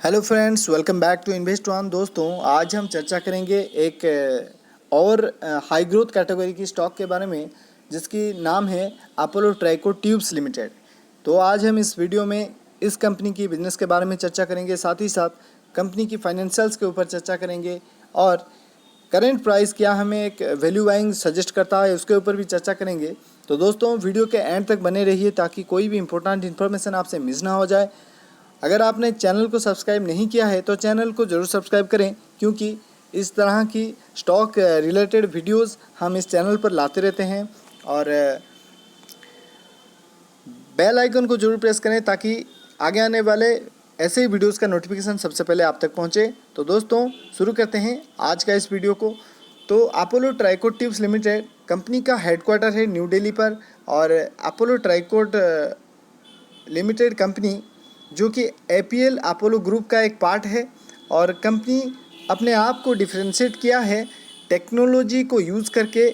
Hello friends, welcome back to Invest One. दोस्तों, आज हम चर्चा करेंगे एक और हाई ग्रोथ कैटेगरी की स्टॉक के बारे में, जिसकी नाम है अपोलो ट्राइको ट्यूब्स लिमिटेड। तो आज हम इस वीडियो में इस कंपनी की बिजनेस के बारे में चर्चा करेंगे, साथ ही साथ कंपनी की फाइनेंशियल्स के ऊपर चर्चा करेंगे और करेंट प्राइस क्या हमें एक वैल्यू बाइंग सजेस्ट करता है उसके ऊपर भी चर्चा करेंगे। तो दोस्तों, वीडियो के एंड तक बने रहिए ताकि कोई भी इंपॉर्टेंट इन्फॉर्मेशन आपसे मिस ना हो जाए। अगर आपने चैनल को सब्सक्राइब नहीं किया है तो चैनल को ज़रूर सब्सक्राइब करें, क्योंकि इस तरह की स्टॉक रिलेटेड वीडियोस हम इस चैनल पर लाते रहते हैं। और बेल आइकन को जरूर प्रेस करें ताकि आगे आने वाले ऐसे ही वीडियोस का नोटिफिकेशन सबसे पहले आप तक पहुंचे। तो दोस्तों, शुरू करते हैं आज का इस वीडियो को। तो Apollo tricot tubes limited company का हेडक्वार्टर है न्यू दिल्ली पर, और अपोलो ट्राइकोट लिमिटेड कंपनी जो कि एपीएल अपोलो ग्रुप का एक पार्ट है, और कंपनी अपने आप को डिफ्रेंशिएट किया है टेक्नोलॉजी को यूज़ करके।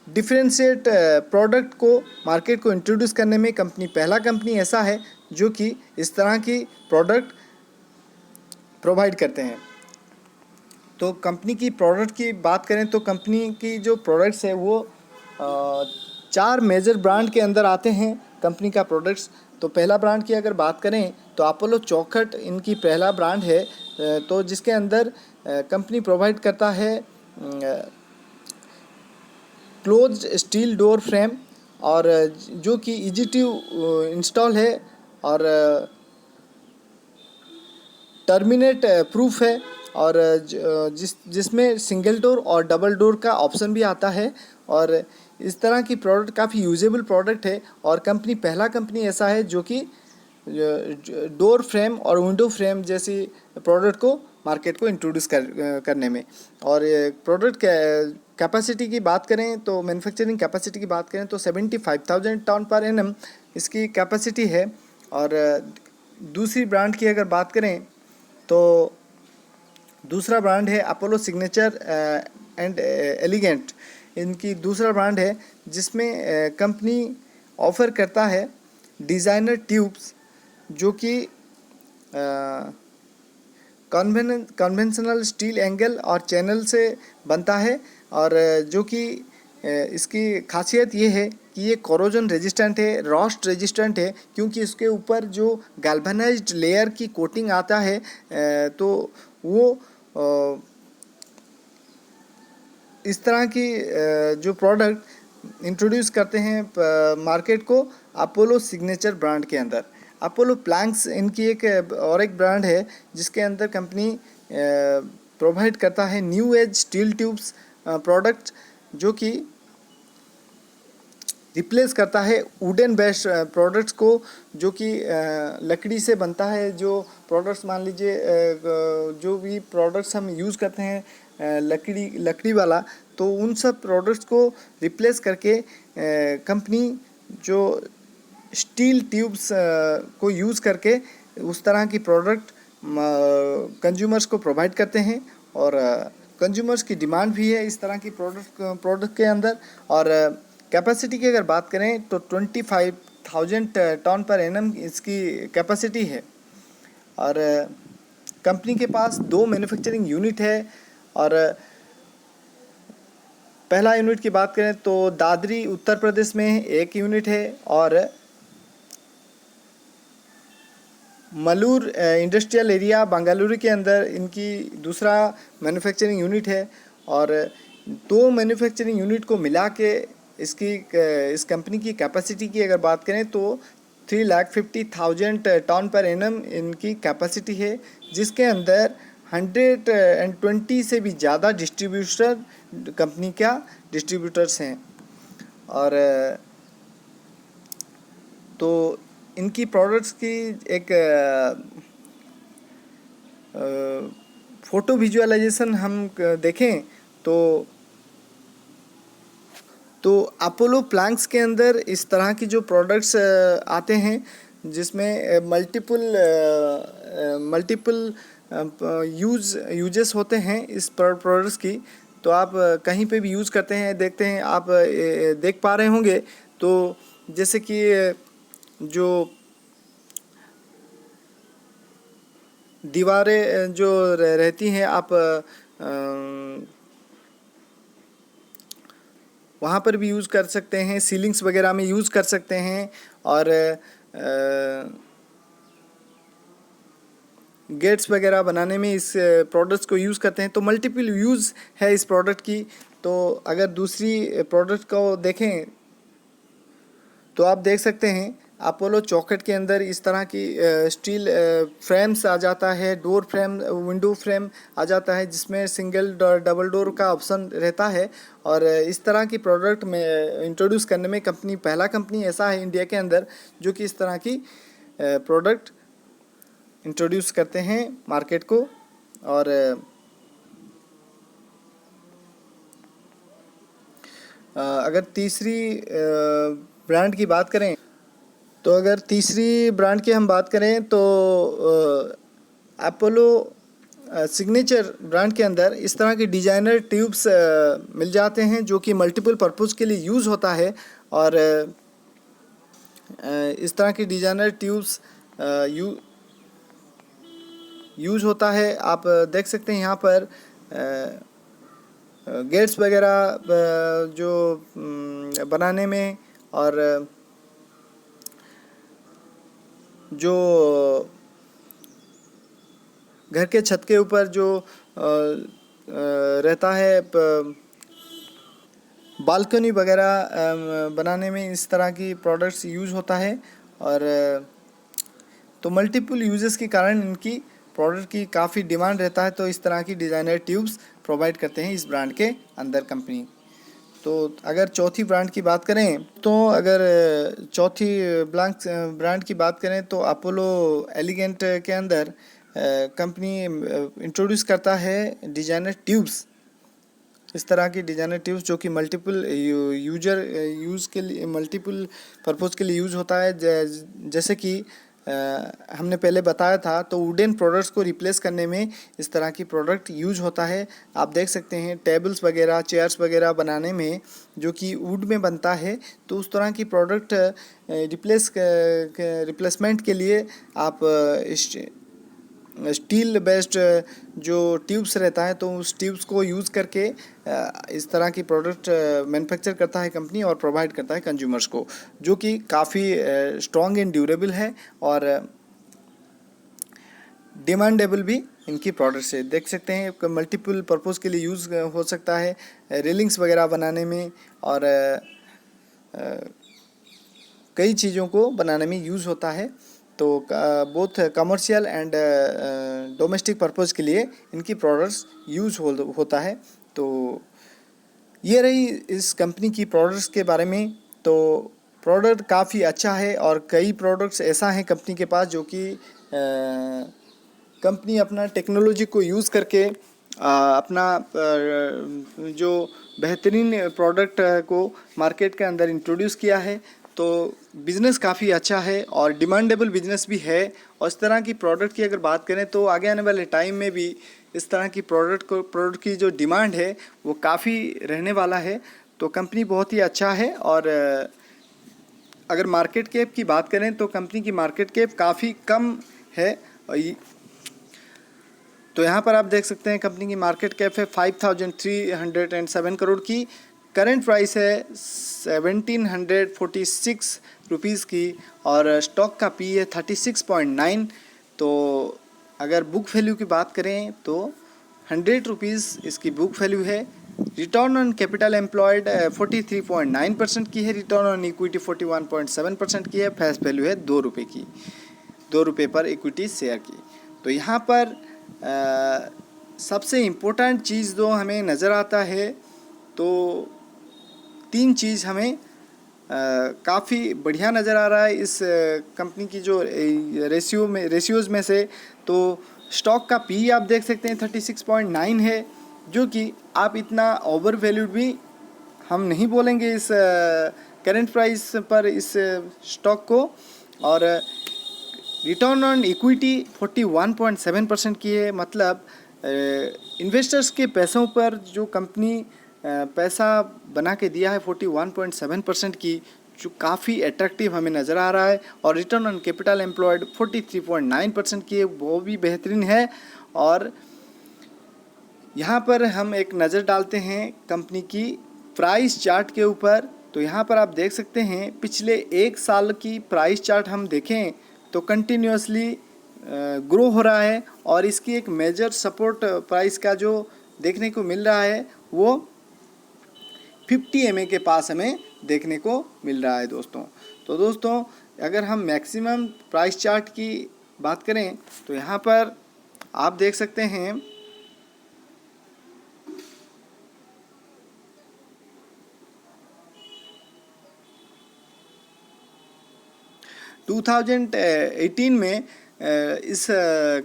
डिफ्रेंशिएट प्रोडक्ट को मार्केट को इंट्रोड्यूस करने में कंपनी पहला कंपनी ऐसा है जो कि इस तरह की प्रोडक्ट प्रोवाइड करते हैं। तो कंपनी की प्रोडक्ट की बात करें तो कंपनी की जो प्रोडक्ट्स है वो 4 मेजर ब्रांड के अंदर आते हैं कंपनी का प्रोडक्ट्स। तो पहला ब्रांड की अगर बात करें तो अपोलो चौखट इनकी पहला ब्रांड है, तो जिसके अंदर कंपनी प्रोवाइड करता है क्लोज्ड स्टील डोर फ्रेम, और जो कि इजी टू इंस्टॉल है और टर्मिनेट प्रूफ है, और जिसमें सिंगल डोर और डबल डोर का ऑप्शन भी आता है। और इस तरह की प्रोडक्ट काफ़ी यूजेबल प्रोडक्ट है, और कंपनी पहला कंपनी ऐसा है जो कि डोर फ्रेम और विंडो फ्रेम जैसी प्रोडक्ट को मार्केट को इंट्रोड्यूस करने में। और प्रोडक्ट कैपेसिटी की बात करें तो मैन्युफैक्चरिंग कैपेसिटी की बात करें तो 75,000 टन पर एनम इसकी कैपेसिटी है। और दूसरी ब्रांड की अगर बात करें तो दूसरा ब्रांड है अपोलो सिग्नेचर एंड एलिगेंट। इनकी दूसरा ब्रांड है जिसमें कंपनी ऑफ़र करता है डिज़ाइनर ट्यूब्स, जो कि कन्वेंशनल स्टील एंगल और चैनल से बनता है, और जो कि इसकी खासियत ये है कि ये कोरोजन रेजिस्टेंट है, रॉस्ट रेजिस्टेंट है, क्योंकि इसके ऊपर जो गैल्वेनाइज्ड लेयर की कोटिंग आता है तो वो इस तरह की जो प्रोडक्ट इंट्रोड्यूस करते हैं मार्केट को अपोलो सिग्नेचर ब्रांड के अंदर। अपोलो प्लैंक्स इनकी एक ब्रांड है जिसके अंदर कंपनी प्रोवाइड करता है new age steel tubes product, जो कि रिप्लेस करता है वुडन बेस्ड प्रोडक्ट्स को, जो कि लकड़ी से बनता है। जो प्रोडक्ट्स मान लीजिए जो भी प्रोडक्ट्स हम यूज़ करते हैं लकड़ी वाला, तो उन सब प्रोडक्ट्स को रिप्लेस करके कंपनी जो स्टील ट्यूब्स को यूज़ करके उस तरह की प्रोडक्ट कंज्यूमर्स को प्रोवाइड करते हैं, और कंज्यूमर्स की डिमांड भी है इस तरह की प्रोडक्ट के अंदर। और कैपेसिटी की अगर बात करें तो 25,000 टन पर एनम इसकी कैपेसिटी है। और कंपनी के पास 2 मैन्युफैक्चरिंग यूनिट है। और पहला यूनिट की बात करें तो दादरी उत्तर प्रदेश में एक यूनिट है, और मलूर इंडस्ट्रियल एरिया बेंगलुरु के अंदर इनकी दूसरा मैन्युफैक्चरिंग यूनिट है। और 2 मैन्युफैक्चरिंग यूनिट को मिला के इस कंपनी की कैपेसिटी की अगर बात करें तो 350,000 टन पर एनम इनकी कैपेसिटी है, जिसके अंदर 120 से भी ज़्यादा कंपनी का डिस्ट्रीब्यूटर्स हैं। और तो इनकी प्रोडक्ट्स की एक फ़ोटो विजुअलाइजेशन हम देखें तो अपोलो प्लैंक्स के अंदर इस तरह की जो प्रोडक्ट्स आते हैं, जिसमें मल्टीपल यूजेस होते हैं इस प्रोडक्ट्स की। तो आप कहीं पे भी यूज़ करते हैं, देखते हैं आप देख पा रहे होंगे। तो जैसे कि जो दीवारें जो रहती हैं आप वहाँ पर भी यूज़ कर सकते हैं, सीलिंग्स वगैरह में यूज़ कर सकते हैं। और गेट्स वगैरह बनाने में इस प्रोडक्ट्स को यूज़ करते हैं। तो मल्टीपल यूज़ है इस प्रोडक्ट की। तो अगर दूसरी प्रोडक्ट को देखें तो आप देख सकते हैं अपोलो चॉकेट के अंदर इस तरह की स्टील फ्रेम्स आ जाता है, डोर फ्रेम, विंडो फ्रेम आ जाता है, जिसमें सिंगल डबल डोर का ऑप्शन रहता है। और इस तरह की प्रोडक्ट में इंट्रोड्यूस करने में पहला कंपनी ऐसा है इंडिया के अंदर जो कि इस तरह की प्रोडक्ट इंट्रोड्यूस करते हैं मार्केट को। और अगर तीसरी ब्रांड की बात करें तो अगर तीसरी ब्रांड की हम बात करें तो अपोलो सिग्नेचर ब्रांड के अंदर इस तरह के डिजाइनर ट्यूब्स मिल जाते हैं जो कि मल्टीपल पर्पज़ के लिए यूज़ होता है। और इस तरह की डिजाइनर ट्यूब्स यूज़ होता है। आप देख सकते हैं यहाँ पर गेट्स वगैरह जो बनाने में, और जो घर के छत के ऊपर जो रहता है बालकनी वगैरह बनाने में इस तरह की प्रोडक्ट्स यूज़ होता है। और तो मल्टीपल यूजेस के कारण इनकी प्रोडक्ट की काफ़ी डिमांड रहता है। तो इस तरह की डिज़ाइनर ट्यूब्स प्रोवाइड करते हैं इस ब्रांड के अंदर कंपनी। तो अगर चौथी ब्रांड की बात करें तो अगर चौथी ब्रांड की बात करें तो अपोलो एलिगेंट के अंदर कंपनी इंट्रोड्यूस करता है डिजाइनर ट्यूब्स। इस तरह की डिजाइनर ट्यूब्स जो कि मल्टीपल यूज़ के लिए, मल्टीपल पर्पज़ के लिए यूज़ होता है। जैसे कि हमने पहले बताया था, तो वुडन प्रोडक्ट्स को रिप्लेस करने में इस तरह की प्रोडक्ट यूज होता है। आप देख सकते हैं टेबल्स वगैरह, चेयर्स वगैरह बनाने में जो कि वुड में बनता है, तो उस तरह की प्रोडक्ट रिप्लेसमेंट के लिए आप स्टील बेस्ड जो ट्यूब्स रहता है तो उस ट्यूब्स को यूज़ करके इस तरह की प्रोडक्ट मैन्युफैक्चर करता है कंपनी और प्रोवाइड करता है कंज्यूमर्स को, जो कि काफ़ी स्ट्रॉन्ग एंड ड्यूरेबल है और डिमांडेबल भी इनकी प्रोडक्ट्स है। देख सकते हैं मल्टीपल पर्पज़ के लिए यूज़ हो सकता है, रेलिंग्स वगैरह बनाने में और कई चीज़ों को बनाने में यूज़ होता है। तो both commercial and domestic purpose के लिए इनकी प्रोडक्ट्स यूज़ होता है। तो ये रही इस कंपनी की प्रोडक्ट्स के बारे में। तो प्रोडक्ट काफ़ी अच्छा है और कई प्रोडक्ट्स ऐसा हैं कंपनी के पास जो कि कंपनी अपना टेक्नोलॉजी को यूज़ करके अपना जो बेहतरीन प्रोडक्ट को मार्केट के अंदर इंट्रोड्यूस किया है। तो बिज़नेस काफ़ी अच्छा है और डिमांडेबल बिज़नेस भी है। और इस तरह की प्रोडक्ट की अगर बात करें तो आगे आने वाले टाइम में भी इस तरह की प्रोडक्ट की जो डिमांड है वो काफ़ी रहने वाला है। तो कंपनी बहुत ही अच्छा है। और अगर मार्केट कैप की बात करें तो कंपनी की मार्केट कैप काफ़ी कम है। तो यहाँ पर आप देख सकते हैं कंपनी की मार्केट कैप है 5307 करोड़ की। करंट प्राइस है 1746 रुपीज़ की और स्टॉक का पी है 36.9। तो अगर बुक वैल्यू की बात करें तो 100 रुपीज़ इसकी बुक वैल्यू है। रिटर्न ऑन कैपिटल एम्प्लॉयड 43.9% की है। रिटर्न ऑन इक्विटी 41.7% की है। फेस वैल्यू है 2 रुपये की, 2 रुपये पर इक्विटी शेयर की। तो यहाँ पर सबसे इम्पोर्टेंट चीज़ जो हमें नज़र आता है तो 3 चीज़ हमें काफ़ी बढ़िया नज़र आ रहा है इस कंपनी की जो रेशियोज़ में से। तो स्टॉक का पी आप देख सकते हैं 36.9 है, जो कि आप इतना ओवर वैल्यूड भी हम नहीं बोलेंगे इस करंट प्राइस पर इस स्टॉक को। और रिटर्न ऑन इक्विटी 41.7% की है। मतलब इन्वेस्टर्स के पैसों पर जो कंपनी पैसा बना के दिया है 41.7% की, जो काफ़ी अट्रैक्टिव हमें नज़र आ रहा है, और रिटर्न ऑन कैपिटल एम्प्लॉयड 43.9% की है, वो भी बेहतरीन है। और यहाँ पर हम एक नज़र डालते हैं कंपनी की प्राइस चार्ट के ऊपर, तो यहाँ पर आप देख सकते हैं पिछले एक साल की प्राइस चार्ट हम देखें तो कंटिन्यूसली ग्रो हो रहा है, और इसकी एक मेजर सपोर्ट प्राइस का जो देखने को मिल रहा है वो 50 MA के पास हमें देखने को मिल रहा है दोस्तों। तो दोस्तों अगर हम मैक्सिमम प्राइस चार्ट की बात करें तो यहाँ पर आप देख सकते हैं 2018 में इस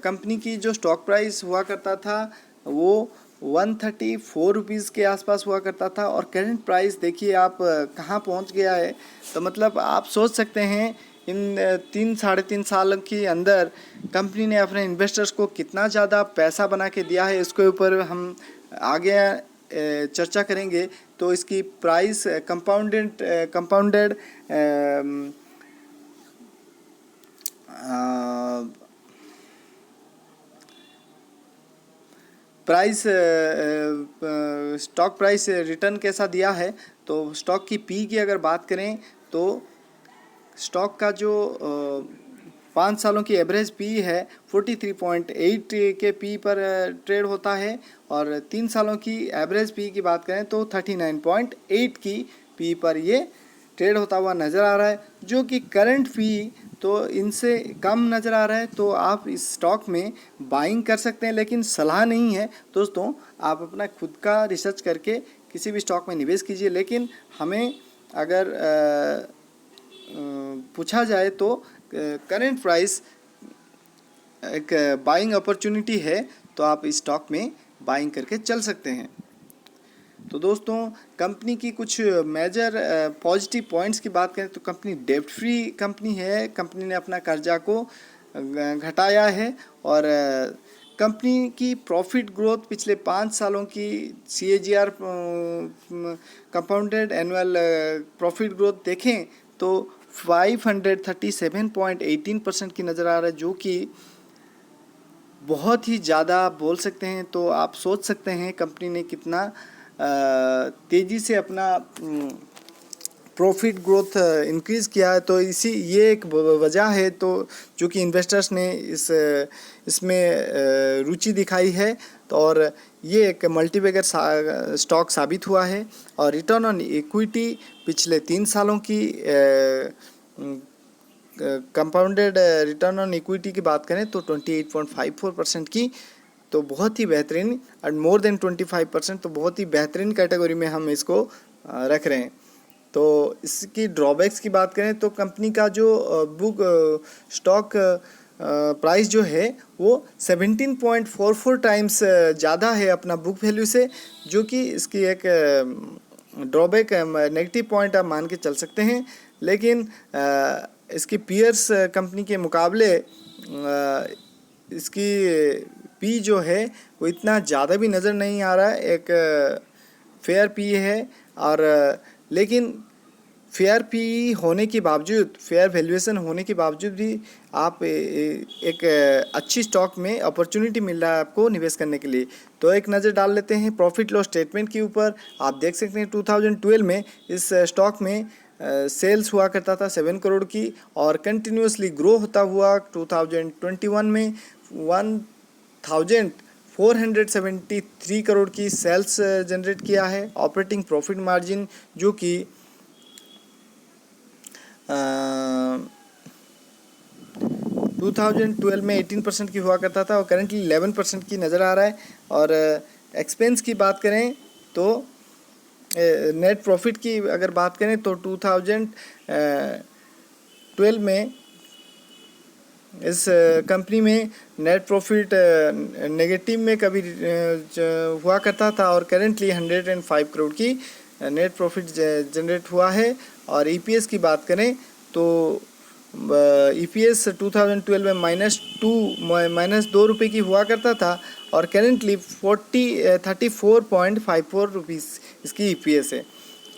कंपनी की जो स्टॉक प्राइस हुआ करता था वो 134 रुपीज़ के आसपास हुआ करता था, और करंट प्राइस देखिए आप कहाँ पहुँच गया है। तो मतलब आप सोच सकते हैं इन 3-3.5 साल के अंदर कंपनी ने अपने इन्वेस्टर्स को कितना ज़्यादा पैसा बना के दिया है, इसके ऊपर हम आगे चर्चा करेंगे। तो इसकी price compounded price stock price return कैसा दिया है, तो स्टॉक की पी की अगर बात करें तो स्टॉक का जो 5 सालों की एवरेज पी है 43.8 के पी पर ट्रेड होता है, और 3 सालों की एवरेज पी की बात करें तो 39.8 की पी पर ये ट्रेड होता हुआ नज़र आ रहा है, जो कि करंट पी तो इनसे कम नज़र आ रहा है। तो आप इस स्टॉक में बाइंग कर सकते हैं, लेकिन सलाह नहीं है दोस्तों, आप अपना खुद का रिसर्च करके किसी भी स्टॉक में निवेश कीजिए। लेकिन हमें अगर पूछा जाए तो करंट प्राइस एक बाइंग अपॉर्चुनिटी है, तो आप इस स्टॉक में बाइंग करके चल सकते हैं। तो दोस्तों कंपनी की कुछ मेजर पॉजिटिव पॉइंट्स की बात करें तो कंपनी डेब्ट फ्री कंपनी है, कंपनी ने अपना कर्जा को घटाया है, और कंपनी की प्रॉफिट ग्रोथ पिछले 5 सालों की CAGR compounded annual profit growth देखें तो 537.18% की नज़र आ रहा है, जो कि बहुत ही ज़्यादा बोल सकते हैं। तो आप सोच सकते हैं कंपनी ने कितना तेज़ी से अपना प्रॉफिट ग्रोथ इंक्रीज़ किया है। तो ये एक वजह है तो जो कि इन्वेस्टर्स ने इसमें रुचि दिखाई है, तो और ये एक मल्टीबैगर स्टॉक साबित हुआ है। और रिटर्न ऑन इक्विटी पिछले 3 सालों की कंपाउंडेड रिटर्न ऑन इक्विटी की बात करें तो 28.54% की, तो बहुत ही बेहतरीन, एंड मोर देन 25%, तो बहुत ही बेहतरीन कैटेगरी में हम इसको रख रहे हैं। तो इसकी ड्रॉबैक्स की बात करें तो कंपनी का जो बुक स्टॉक प्राइस जो है वो 17.44 टाइम्स ज़्यादा है अपना बुक वैल्यू से, जो कि इसकी एक ड्रॉबैक नेगेटिव पॉइंट आप मान के चल सकते हैं। लेकिन इसकी पीयर्स कंपनी के मुकाबले इसकी पी जो है वो इतना ज़्यादा भी नज़र नहीं आ रहा है, एक फेयर पी है। और लेकिन फेयर पी होने के बावजूद, फेयर वैल्यूएशन होने के बावजूद भी आप एक अच्छी स्टॉक में अपॉर्चुनिटी मिल रहा है आपको निवेश करने के लिए। तो एक नज़र डाल लेते हैं प्रॉफिट लॉस स्टेटमेंट के ऊपर। आप देख सकते हैं 2012 में इस स्टॉक में सेल्स हुआ करता था 7 करोड़ की, और कंटिन्यूसली ग्रो होता हुआ 2021 में 1473 करोड़ की सेल्स जनरेट किया है। ऑपरेटिंग प्रॉफिट मार्जिन जो कि 2012 में 18% की हुआ करता था और करेंटली 11% की नज़र आ रहा है। और एक्सपेंस की बात करें तो नेट प्रॉफिट की अगर बात करें तो 2012 में इस कंपनी में नेट प्रॉफिट नेगेटिव में कभी हुआ करता था, और करेंटली 105 करोड़ की नेट प्रॉफिट जनरेट हुआ है। और EPS की बात करें तो EPS 2012 में -2 रुपये की हुआ करता था, और करेंटली 34.54 रुपीज़ इसकी EPS है।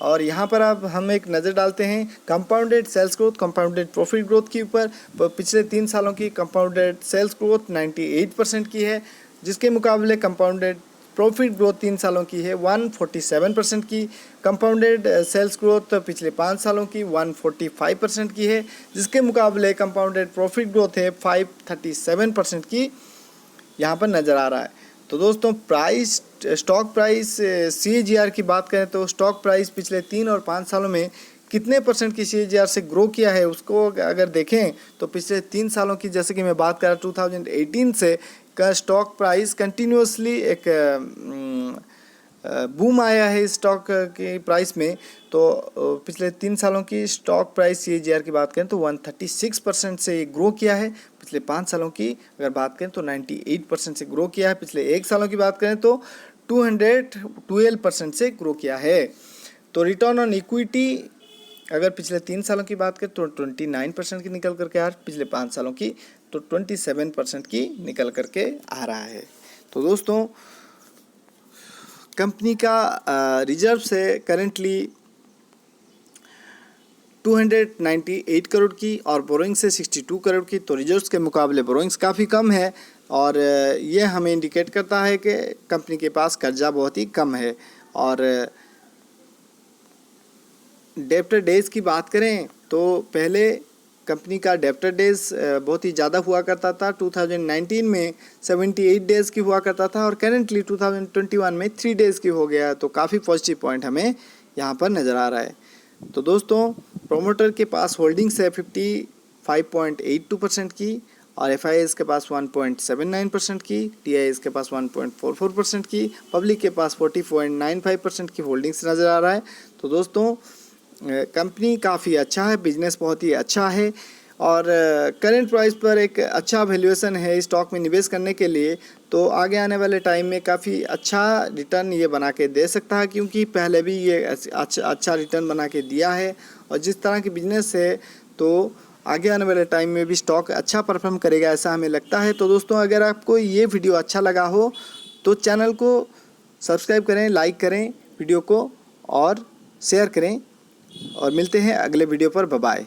और यहाँ पर अब हम एक नज़र डालते हैं compounded sales growth, compounded profit growth के ऊपर। पिछले 3 सालों की कंपाउंडेड सेल्स ग्रोथ 98% की है, जिसके मुकाबले कंपाउंडेड प्रॉफिट ग्रोथ 3 सालों की है 147% की। कंपाउंडेड सेल्स ग्रोथ पिछले 5 सालों की 145% की है, जिसके मुकाबले कंपाउंडेड प्रॉफिट ग्रोथ है 537% की यहाँ पर नज़र आ रहा है। तो दोस्तों स्टॉक प्राइस CAGR की बात करें तो स्टॉक प्राइस पिछले 3 और 5 सालों में कितने % की CAGR से ग्रो किया है, उसको अगर देखें तो पिछले 3 सालों की, जैसे कि मैं बात कर रहा 2018 से का स्टॉक प्राइस कंटिन्यूसली एक बूम आया है स्टॉक के प्राइस में। तो पिछले 3 सालों की स्टॉक प्राइस CAGR की बात करें तो 136% से ग्रो किया है। पिछले 5 सालों की अगर बात करें तो 98% से ग्रो किया है। पिछले 1 सालों की बात करें तो 212% से ग्रो किया है। तो रिटर्न ऑन इक्विटी अगर पिछले 3 सालों की बात करें तो 29% की निकल करके आ रहा है, पिछले 5 सालों की तो 27% की निकल करके आ रहा है। तो दोस्तों कंपनी का रिजर्व से करेंटली 298 करोड़ की और बोरोइंग से 62 करोड़ की। तो रिजर्व्स के मुकाबले बोरोइंग्स काफ़ी कम है और ये हमें इंडिकेट करता है कि कंपनी के पास कर्जा बहुत ही कम है। और डेब्टर डेज़ की बात करें तो पहले कंपनी का डेब्टर डेज़ बहुत ही ज़्यादा हुआ करता था। 2019 में 78 डेज़ की हुआ करता था और करेंटली 2021 में 3 डेज़ की हो गया। तो काफ़ी पॉजिटिव पॉइंट हमें यहाँ पर नज़र आ रहा है। तो दोस्तों प्रोमोटर के पास होल्डिंग्स है 55.82% की और FIS के पास 1.79% की, TIS के पास 1.44% की, पब्लिक के पास 40.95% की होल्डिंग्स नज़र आ रहा है। तो दोस्तों कंपनी काफ़ी अच्छा है, बिजनेस बहुत ही अच्छा है और करंट प्राइस पर एक अच्छा वैल्यूएशन है स्टॉक में निवेश करने के लिए। तो आगे आने वाले टाइम में काफ़ी अच्छा रिटर्न ये बना के दे सकता है, क्योंकि पहले भी ये अच्छा रिटर्न बना के दिया है और जिस तरह की बिजनेस है तो आगे आने वाले टाइम में भी स्टॉक अच्छा परफॉर्म करेगा, ऐसा हमें लगता है। तो दोस्तों अगर आपको ये वीडियो अच्छा लगा हो तो चैनल को सब्सक्राइब करें, लाइक करें वीडियो को और शेयर करें और मिलते हैं अगले वीडियो पर। Bye bye.